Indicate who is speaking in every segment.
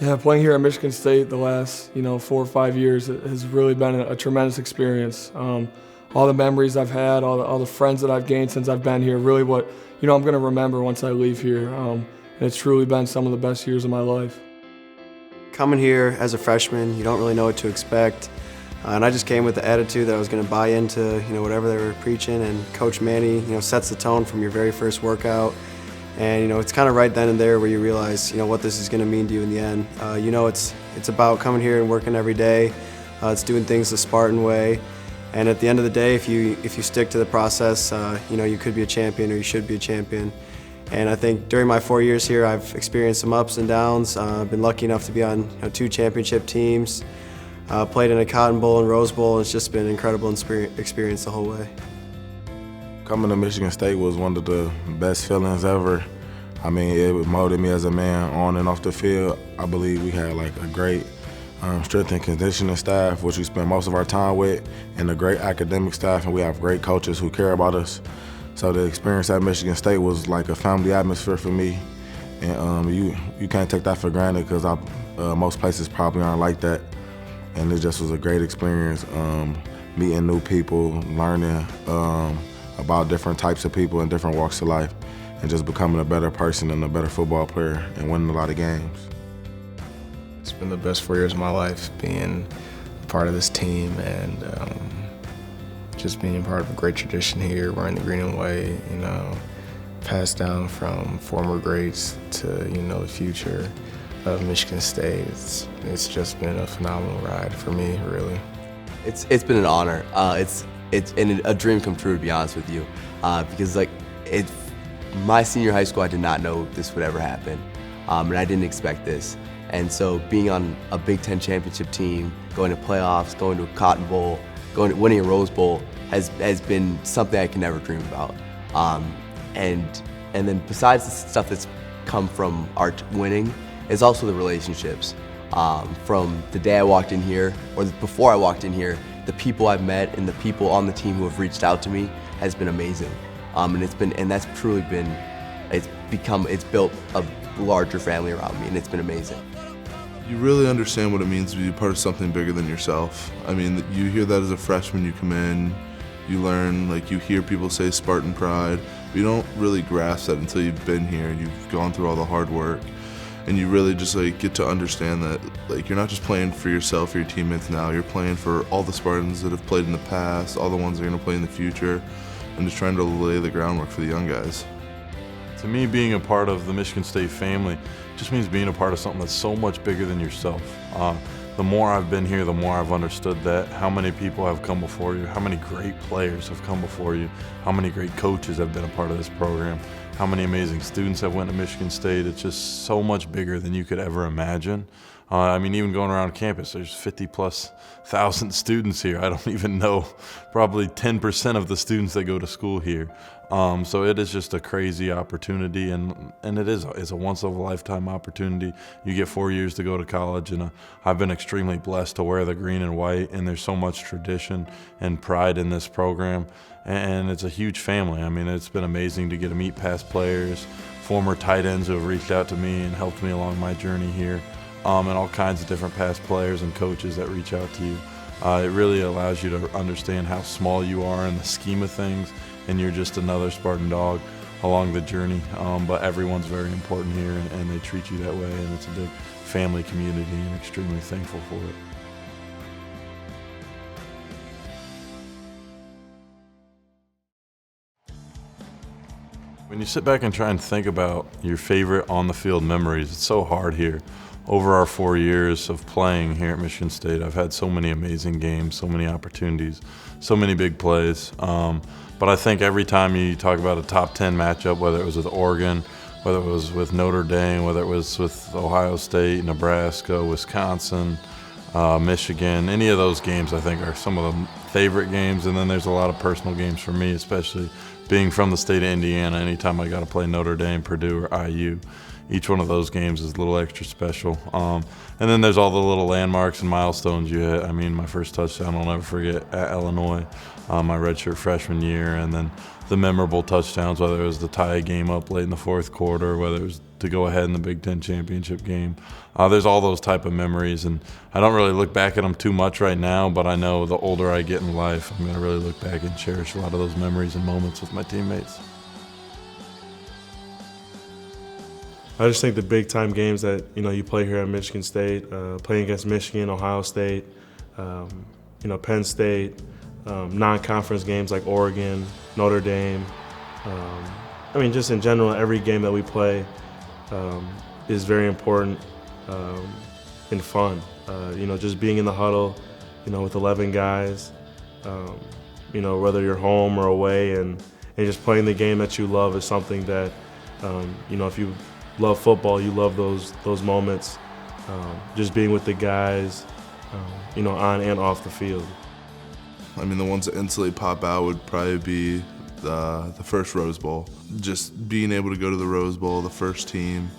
Speaker 1: Yeah, playing here at Michigan State the last 4 or 5 years has really been a tremendous experience. All the memories I've had, all the friends that I've gained since I've been here, really what I'm going to remember once I leave here. And it's truly been some of the best years of my life.
Speaker 2: Coming here as a freshman, you don't really know what to expect. And I just came with the attitude that I was going to buy into whatever they were preaching, and Coach Manny sets the tone from your very first workout. And it's kind of right then and there where you realize what this is going to mean to you in the end. It's about coming here and working every day. It's doing things the Spartan way. And at the end of the day, if you stick to the process, you could be a champion, or you should be a champion. And I think during my 4 years here, I've experienced some ups and downs. I've been lucky enough to be on 2 championship teams. Played in a Cotton Bowl and Rose Bowl. It's just been an incredible experience the whole way.
Speaker 3: Coming to Michigan State was one of the best feelings ever. I mean, it molded me as a man on and off the field. I believe we had like a great strength and conditioning staff, which we spent most of our time with, and a great academic staff, and we have great coaches who care about us. So the experience at Michigan State was like a family atmosphere for me, and you can't take that for granted, because most places probably aren't like that. And it just was a great experience, meeting new people, learning about different types of people in different walks of life, and just becoming a better person and a better football player and winning a lot of games.
Speaker 4: It's been the best 4 years of my life, being part of this team, and just being part of a great tradition here, wearing the green and white, passed down from former greats to, the future of Michigan State. It's just been a phenomenal ride for me, really.
Speaker 5: It's been an honor. It's a dream come true, to be honest with you, because my senior high school, I did not know this would ever happen, and I didn't expect this. And so being on a Big Ten championship team, going to playoffs, going to a Cotton Bowl, winning a Rose Bowl has been something I can never dream about. And then besides the stuff that's come from our winning, is also the relationships. From the day I walked in here, or before I walked in here, the people I've met and the people on the team who have reached out to me has been amazing. It's built a larger family around me, and it's been amazing.
Speaker 6: You really understand what it means to be part of something bigger than yourself. I mean, you hear that as a freshman, you come in, you learn, you hear people say Spartan pride, but you don't really grasp that until you've been here and you've gone through all the hard work. And you really just get to understand that you're not just playing for yourself or your teammates now, you're playing for all the Spartans that have played in the past, all the ones that are going to play in the future, and just trying to lay the groundwork for the young guys.
Speaker 7: To me, being a part of the Michigan State family just means being a part of something that's so much bigger than yourself. The more I've been here, the more I've understood that, how many people have come before you, how many great players have come before you, how many great coaches have been a part of this program, how many amazing students have went to Michigan State. It's just so much bigger than you could ever imagine. I mean, even going around campus, there's 50,000+ students here. I don't even know probably 10% of the students that go to school here. So it is just a crazy opportunity, and it's a once-in-a-lifetime opportunity. You get 4 years to go to college, and I've been extremely blessed to wear the green and white, and there's so much tradition and pride in this program, and it's a huge family. I mean, it's been amazing to get to meet past players, former tight ends who have reached out to me and helped me along my journey here. And all kinds of different past players and coaches that reach out to you. It really allows you to understand how small you are in the scheme of things, and you're just another Spartan dog along the journey. But everyone's very important here, and they treat you that way, and it's a big family community, and extremely thankful for it. When you sit back and try and think about your favorite on-the-field memories, it's so hard here. Over our 4 years of playing here at Michigan State, I've had so many amazing games, so many opportunities, so many big plays. But I think every time you talk about a top 10 matchup, whether it was with Oregon, whether it was with Notre Dame, whether it was with Ohio State, Nebraska, Wisconsin, Michigan, any of those games I think are some of the favorite games. And then there's a lot of personal games for me, especially being from the state of Indiana. Anytime I got to play Notre Dame, Purdue, or IU, each one of those games is a little extra special. And then there's all the little landmarks and milestones you hit. I mean, my first touchdown I'll never forget at Illinois, my redshirt freshman year, and then the memorable touchdowns, whether it was to tie a game up late in the fourth quarter, whether it was to go ahead in the Big Ten championship game. There's all those type of memories, and I don't really look back at them too much right now, but I know the older I get in life, I'm going to really look back and cherish a lot of those memories and moments with my teammates.
Speaker 8: I just think the big time games that you play here at Michigan State, playing against Michigan, Ohio State, Penn State, non-conference games like Oregon, Notre Dame. Just in general, every game that we play is very important and fun. Just being in the huddle, with 11 guys, whether you're home or away, and just playing the game that you love is something that, if you love football, you love those moments, just being with the guys, on and off the field.
Speaker 6: I mean, the ones that instantly pop out would probably be the first Rose Bowl. Just being able to go to the Rose Bowl, the first team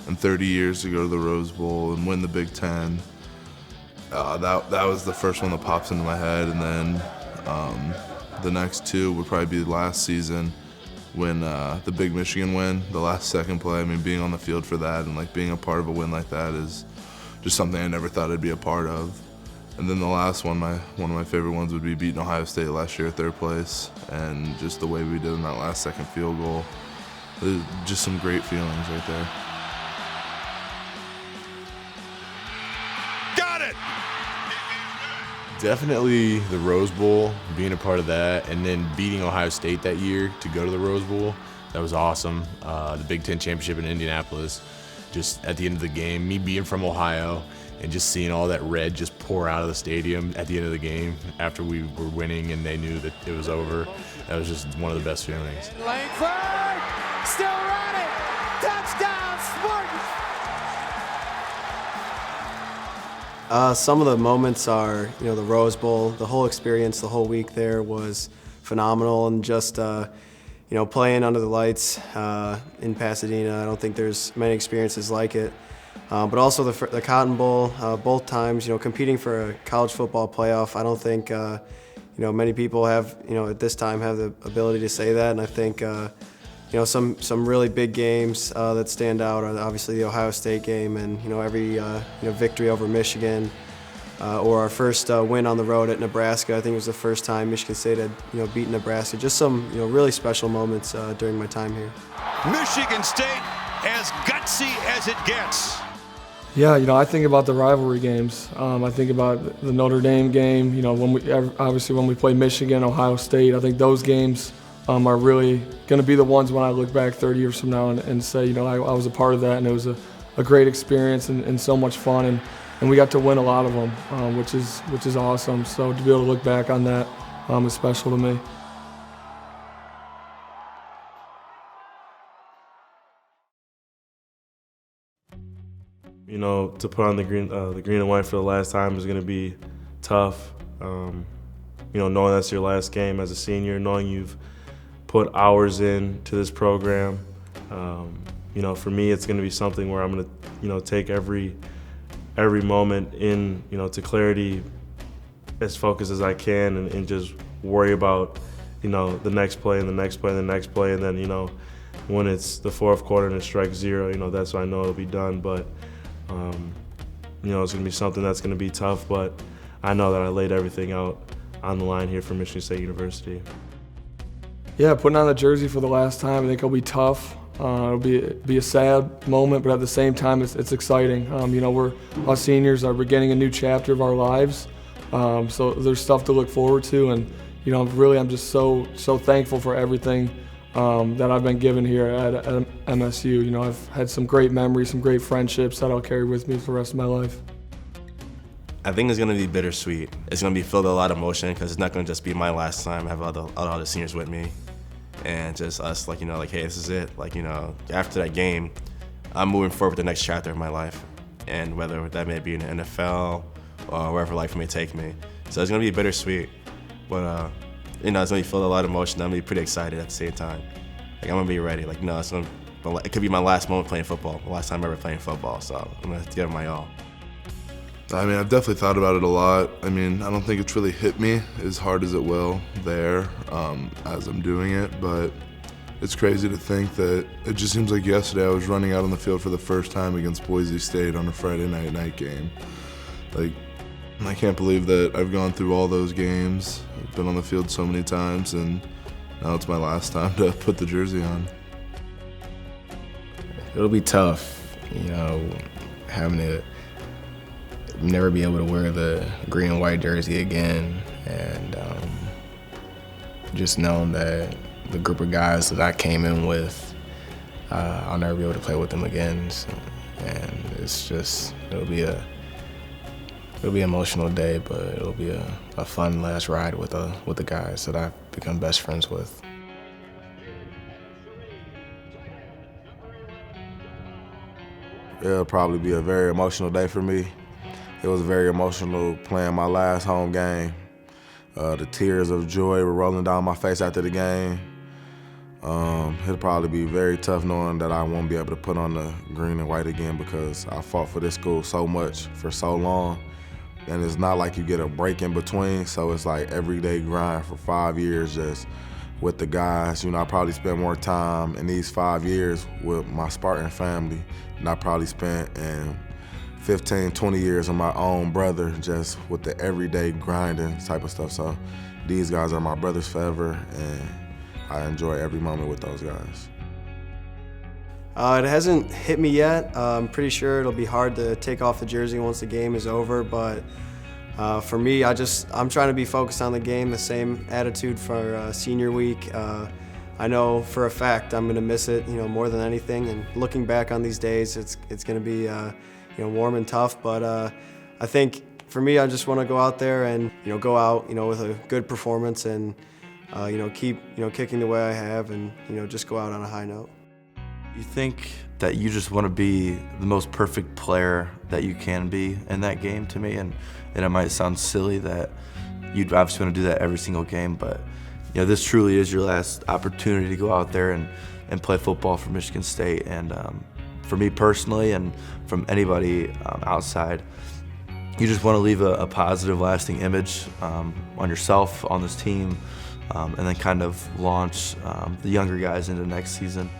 Speaker 6: in 30 years to go to the Rose Bowl and win the Big Ten. That was the first one that pops into my head, and then the next two would probably be last season when the big Michigan win, the last second play. I mean, being on the field for that and being a part of a win like that is just something I never thought I'd be a part of. And then the last one, one of my favorite ones would be beating Ohio State last year at third place, and just the way we did in that last second field goal. Just some great feelings right there.
Speaker 9: Got it!
Speaker 10: Definitely the Rose Bowl, being a part of that, and then beating Ohio State that year to go to the Rose Bowl. That was awesome. The Big Ten championship in Indianapolis, just at the end of the game, me being from Ohio and just seeing all that red just pour out of the stadium at the end of the game after we were winning and they knew that it was over. That was just one of the best feelings.
Speaker 9: Langford, still running, touchdown, Spartans!
Speaker 2: Some of the moments are, the Rose Bowl. The whole experience, the whole week there was phenomenal, and just, playing under the lights in Pasadena. I don't think there's many experiences like it. But also the Cotton Bowl, both times, competing for a college football playoff. I don't think, many people have, at this time have the ability to say that. And I think, some really big games that stand out are obviously the Ohio State game and, every, victory over Michigan or our first win on the road at Nebraska. I think it was the first time Michigan State had, beaten Nebraska. Just some, really special moments during my time here.
Speaker 9: Michigan State as gutsy as it gets.
Speaker 1: Yeah, I think about the rivalry games. I think about the Notre Dame game. When we play Michigan, Ohio State. I think those games are really going to be the ones when I look back 30 years from now and say, I was a part of that, and it was a great experience and so much fun, and we got to win a lot of them, which is awesome. So to be able to look back on that is special to me.
Speaker 8: To put on the green and white for the last time is going to be tough. Knowing that's your last game as a senior, knowing you've put hours into this program. For me, it's going to be something where I'm going to, take every moment in, to clarity, as focused as I can, and just worry about, the next play and the next play and the next play, and then, when it's the fourth quarter and it strikes zero, that's when I know it'll be done. But it's going to be something that's going to be tough, but I know that I laid everything out on the line here for Michigan State University.
Speaker 1: Yeah, putting on the jersey for the last time, I think it'll be tough. It'll be a sad moment, but at the same time, it's exciting. We're us seniors are beginning a new chapter of our lives, so there's stuff to look forward to, and I'm just so thankful for everything that I've been given here at MSU. I've had some great memories, some great friendships that I'll carry with me for the rest of my life.
Speaker 10: I think it's going to be bittersweet. It's going to be filled with a lot of emotion because it's not going to just be my last time. I have other seniors with me, and just us, hey, this is it. After that game, I'm moving forward with the next chapter of my life, and whether that may be in the NFL or wherever life may take me. So it's going to be bittersweet, but it's going to be filled with a lot of emotion. I'm going to be pretty excited at the same time. I'm going to be ready. It's going to it could be my last moment playing football, the last time ever playing football. So I'm gonna give it my all.
Speaker 6: I mean, I've definitely thought about it a lot. I mean, I don't think it's really hit me as hard as it will there as I'm doing it, but it's crazy to think that it just seems like yesterday I was running out on the field for the first time against Boise State on a Friday night game. Like, I can't believe that I've gone through all those games, I've been on the field so many times, and now it's my last time to put the jersey on.
Speaker 4: It'll be tough, you know, having to never be able to wear the green and white jersey again, and just knowing that the group of guys that I came in with, I'll never be able to play with them again. So, and it's just, it'll be an emotional day, but it'll be a fun last ride with the guys that I've become best friends with.
Speaker 3: It'll probably be a very emotional day for me. It was very emotional playing my last home game. The tears of joy were rolling down my face after the game. It'll probably be very tough knowing that I won't be able to put on the green and white again because I fought for this school so much for so long. And it's not like you get a break in between, so it's like everyday grind for 5 years just with the guys. You know, I probably spent more time in these 5 years with my Spartan family than I probably spent in 15, 20 years with my own brother, just with the everyday grinding type of stuff. So these guys are my brothers forever, and I enjoy every moment with those guys.
Speaker 2: It hasn't hit me yet. I'm pretty sure it'll be hard to take off the jersey once the game is over, but for me, I'm trying to be focused on the game, the same attitude for senior week. I know for a fact I'm gonna miss it, you know, more than anything, and looking back on these days, it's gonna be you know, warm and tough, but I think for me, I just want to go out there and, you know, go out, you know, with a good performance and, you know, keep, you know, kicking the way I have and, you know, just go out on a high note.
Speaker 11: You think that you just want to be the most perfect player that you can be in that game to me, and it might sound silly that you'd obviously want to do that every single game, but, you know, this truly is your last opportunity to go out there and play football for Michigan State, and for me personally and from anybody outside, you just want to leave a positive, lasting image on yourself, on this team, and then kind of launch the younger guys into next season.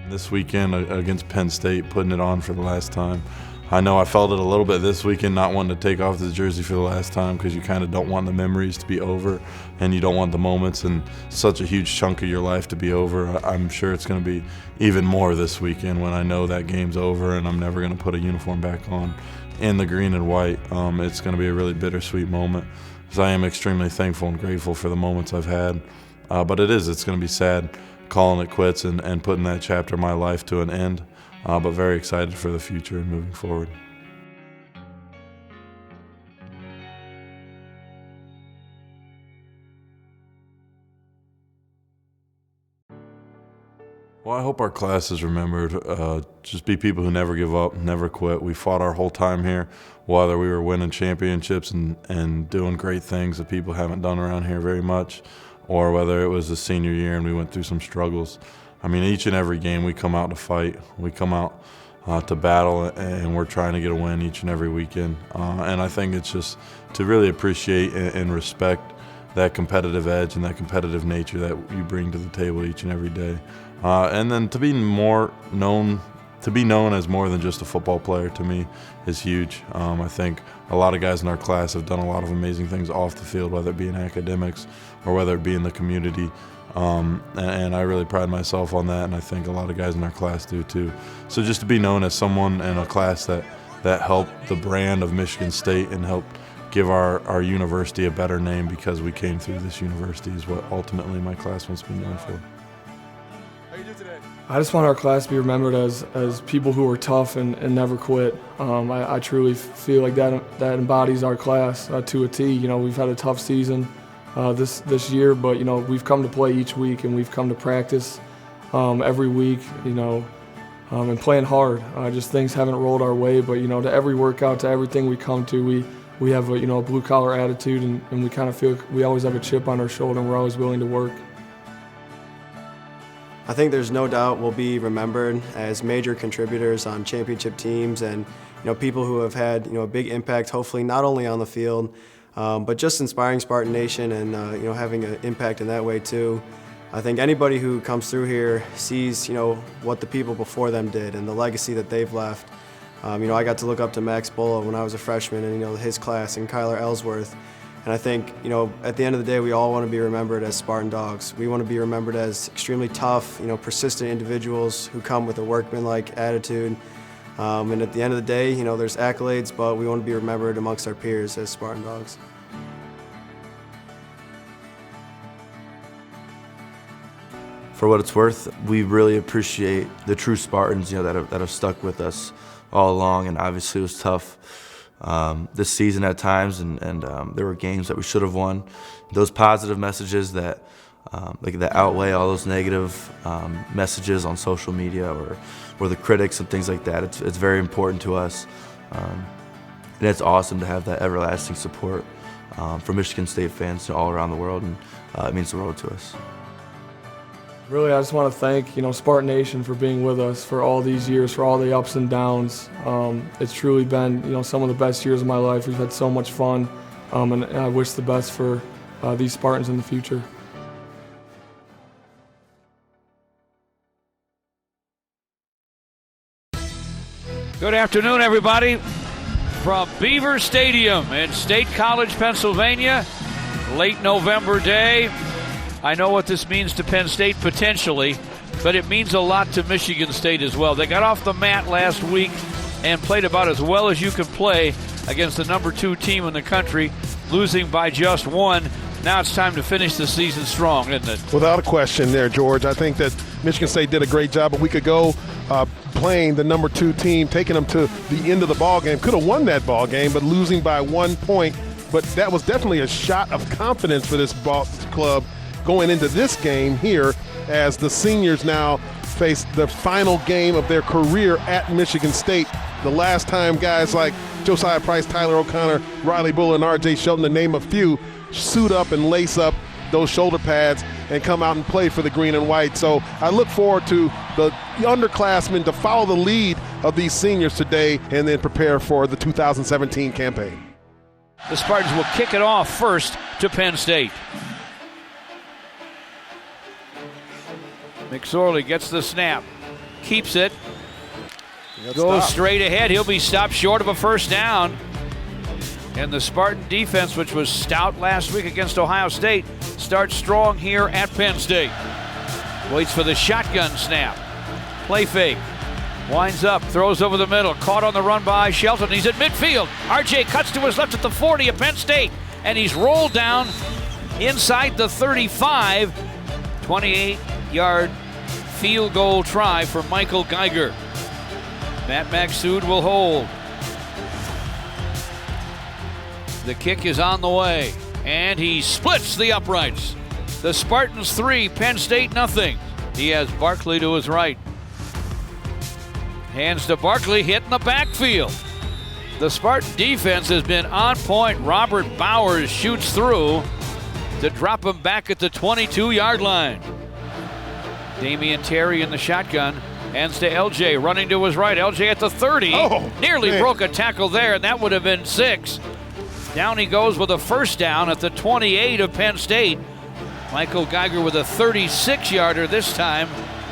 Speaker 7: This weekend against Penn State, putting it on for the last time. I know I felt it a little bit this weekend, not wanting to take off the jersey for the last time because you kind of don't want the memories to be over and you don't want the moments and such a huge chunk of your life to be over. I'm sure it's going to be even more this weekend when I know that game's over and I'm never going to put a uniform back on in the green and white. It's going to be a really bittersweet moment because I am extremely thankful and grateful for the moments I've had. But it's going to be sad calling it quits and putting that chapter of my life to an end. But very excited for the future and moving forward. Well, I hope our class is remembered. Just be people who never give up, never quit. We fought our whole time here, whether we were winning championships and doing great things that people haven't done around here very much, or whether it was the senior year and we went through some struggles. I mean, each and every game we come out to fight. We come out to battle, and we're trying to get a win each and every weekend. And I think it's just to really appreciate and respect that competitive edge and that competitive nature that you bring to the table each and every day. And then to be known as more than just a football player, to me, is huge. I think a lot of guys in our class have done a lot of amazing things off the field, whether it be in academics or whether it be in the community. And I really pride myself on that, and I think a lot of guys in our class do too. So just to be known as someone in a class that helped the brand of Michigan State and helped give our university a better name because we came through this university is what ultimately my class wants to be known for.
Speaker 1: I just want our class to be remembered as people who are tough and never quit. I truly feel like that embodies our class to a T. You know, we've had a tough season this year, but you know, we've come to play each week and we've come to practice every week, you know, and playing hard. Just things haven't rolled our way, but you know, to every workout, to everything we come to, we have a blue collar attitude, and we kind of feel we always have a chip on our shoulder and we're always willing to work.
Speaker 2: I think there's no doubt we'll be remembered as major contributors on championship teams and people who have had a big impact, hopefully not only on the field, but just inspiring Spartan Nation and having an impact in that way too. I think anybody who comes through here sees what the people before them did and the legacy that they've left. I got to look up to Max Bulla when I was a freshman and his class and Kyler Ellsworth. And I think, at the end of the day, we all want to be remembered as Spartan dogs. We want to be remembered as extremely tough, persistent individuals who come with a workmanlike attitude. And at the end of the day, there's accolades, but we want to be remembered amongst our peers as Spartan dogs.
Speaker 11: For what it's worth, we really appreciate the true Spartans, that have stuck with us all along, and obviously it was tough this season at times, and there were games that we should have won. Those positive messages that that outweigh all those negative messages on social media or the critics and things like that. It's very important to us, and it's awesome to have that everlasting support from Michigan State fans all around the world, and it means the world to us.
Speaker 1: Really, I just want to thank, Spartan Nation for being with us for all these years, for all the ups and downs. It's truly been, some of the best years of my life. We've had so much fun, and I wish the best for these Spartans in the future.
Speaker 12: Good afternoon, everybody, from Beaver Stadium in State College, Pennsylvania. Late November day. I know what this means to Penn State potentially, but it means a lot to Michigan State as well. They got off the mat last week and played about as well as you can play against the number 2 team in the country, losing by just 1. Now it's time to finish the season strong, isn't it?
Speaker 13: Without a question there, George. I think that Michigan State did a great job a week ago playing the number 2 team, taking them to the end of the ball game. Could have won that ball game, but losing by 1 point. But that was definitely a shot of confidence for this ball club going into this game here as the seniors now face the final game of their career at Michigan State. The last time guys like Josiah Price, Tyler O'Connor, Riley Bull, and R.J. Shelton, to name a few, suit up and lace up those shoulder pads and come out and play for the green and white. So I look forward to the underclassmen to follow the lead of these seniors today and then prepare for the 2017 campaign.
Speaker 12: The Spartans will kick it off first to Penn State. McSorley gets the snap, keeps it, goes straight ahead. He'll be stopped short of a first down. And the Spartan defense, which was stout last week against Ohio State, starts strong here at Penn State. Waits for the shotgun snap. Play fake. Winds up, throws over the middle. Caught on the run by Shelton. He's at midfield. RJ cuts to his left at the 40 of Penn State. And he's rolled down inside the 35. 28-yard field goal try for Michael Geiger. Matt Maxud will hold. The kick is on the way, and he splits the uprights. The Spartans 3, Penn State nothing. He has Barkley to his right. Hands to Barkley, hit in the backfield. The Spartan defense has been on point. Robert Bowers shoots through to drop him back at the 22-yard line. Damian Terry in the shotgun. Hands to LJ, running to his right. LJ at the 30. Nearly broke a tackle there, and that would have been 6. Down he goes with a first down at the 28 of Penn State. Michael Geiger with a 36-yarder this time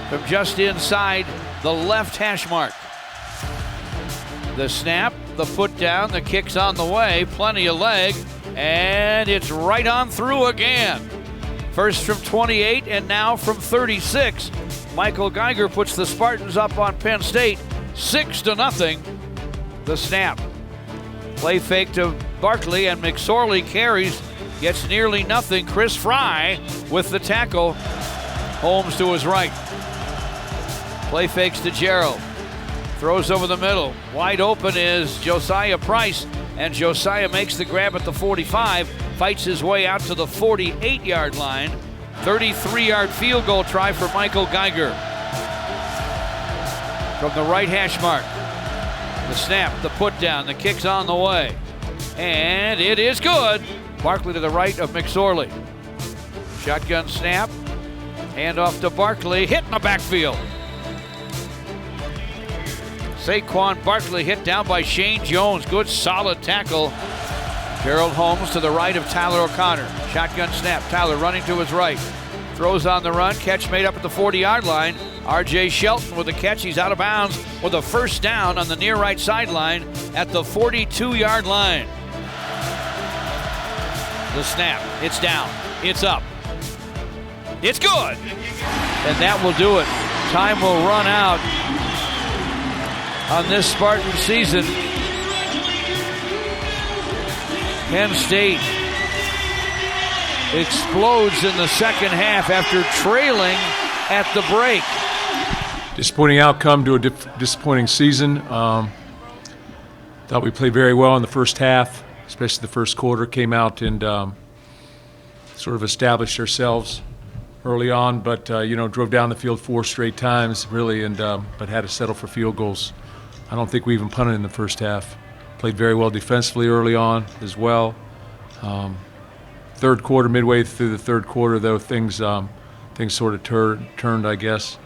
Speaker 12: from just inside the left hash mark. The snap, the put down, the kick's on the way, plenty of leg, and it's right on through again. First from 28 and now from 36. Michael Geiger puts the Spartans up on Penn State 6-0. The snap. Play fake to Barkley, and McSorley carries, gets nearly nothing. Chris Fry with the tackle. Holmes to his right. Play fakes to Gerald. Throws over the middle. Wide open is Josiah Price, and Josiah makes the grab at the 45, fights his way out to the 48-yard line. 33-yard field goal try for Michael Geiger. From the right hash mark. The snap, the put down, the kick's on the way. And it is good. Barkley to the right of McSorley. Shotgun snap. Hand off to Barkley, hit in the backfield. Saquon Barkley hit down by Shane Jones. Good solid tackle. Gerald Holmes to the right of Tyler O'Connor. Shotgun snap, Tyler running to his right. Throws on the run, catch made up at the 40-yard line. R.J. Shelton with a catch, he's out of bounds with a first down on the near right sideline at the 42-yard line. The snap, it's down, it's up. It's good, and that will do it. Time will run out on this Spartan season. Penn State explodes in the second half after trailing at the break.
Speaker 14: Disappointing outcome to a disappointing season. Thought we played very well in the first half, especially the first quarter. Came out and sort of established ourselves early on, but drove down the field 4 straight times, really, and but had to settle for field goals. I don't think we even punted in the first half. Played very well defensively early on as well. Third quarter, midway through the third quarter, though, things sort of turned, I guess.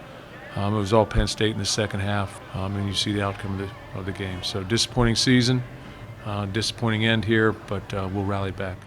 Speaker 14: It was all Penn State in the second half, and you see the outcome of the game. So disappointing season, disappointing end here, but we'll rally back.